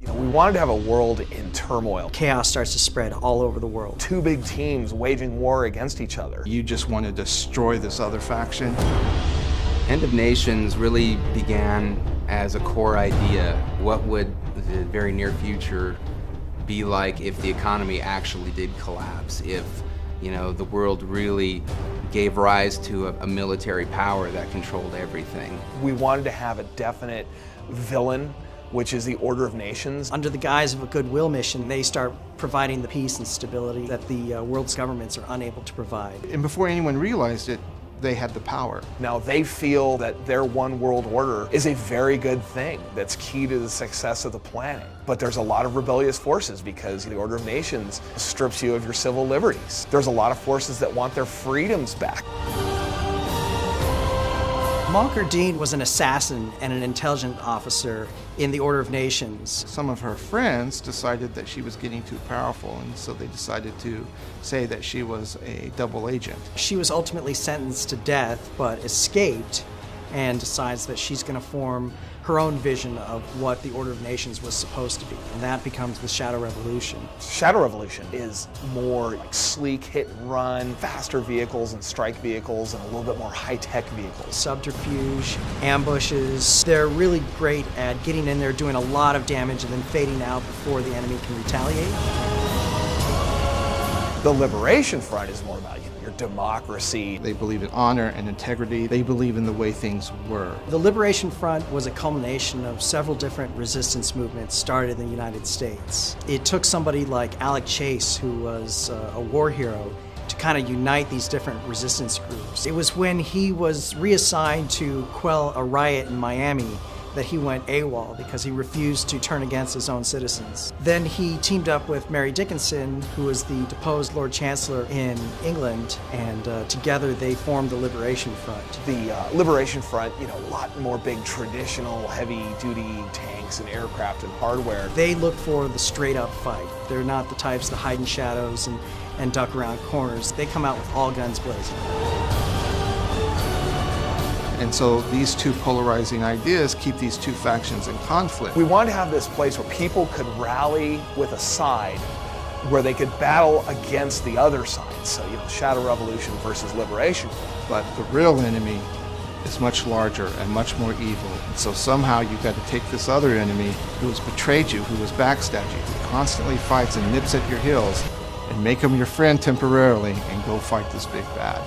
We wanted to have a world in turmoil. Chaos starts to spread all over the world. Two big teams waging war against each other. You just want to destroy this other faction. End of Nations really began as a core idea. What would the very near future be like if the economy actually did collapse? If, the world really gave rise to a military power that controlled everything? We wanted to have a definite villain, which is the Order of Nations. Under the guise of a goodwill mission, they start providing the peace and stability that the world's governments are unable to provide. And before anyone realized it, they had the power. Now they feel that their one world order is a very good thing that's key to the success of the planet. But there's a lot of rebellious forces because the Order of Nations strips you of your civil liberties. There's a lot of forces that want their freedoms back. Moncur Dean was an assassin and an intelligence officer in the Order of Nations. Some of her friends decided that she was getting too powerful, and so they decided to say that she was a double agent. She was ultimately sentenced to death, but escaped and decides that she's going to form her own vision of what the Order of Nations was supposed to be, and that becomes the Shadow Revolution. Shadow Revolution is more like sleek hit and run, faster vehicles and strike vehicles, and a little bit more high-tech vehicles. Subterfuge, ambushes, they're really great at getting in there, doing a lot of damage, and then fading out before the enemy can retaliate. The Liberation Front is more about your democracy. They believe in honor and integrity. They believe in the way things were. The Liberation Front was a culmination of several different resistance movements started in the United States. It took somebody like Alec Chase, who was a war hero, to kind of unite these different resistance groups. It was when he was reassigned to quell a riot in Miami that he went AWOL because he refused to turn against his own citizens. Then he teamed up with Mary Dickinson, who was the deposed Lord Chancellor in England, and together they formed the Liberation Front. The Liberation Front, a lot more big traditional heavy-duty tanks and aircraft and hardware. They look for the straight-up fight. They're not the types to hide in shadows and duck around corners. They come out with all guns blazing. And so these two polarizing ideas keep these two factions in conflict. We wanted to have this place where people could rally with a side where they could battle against the other side. So, Shadow Revolution versus Liberation. But the real enemy is much larger and much more evil. And so somehow you've got to take this other enemy who has betrayed you, who has backstabbed you, who constantly fights and nips at your heels, and make him your friend temporarily and go fight this big bad.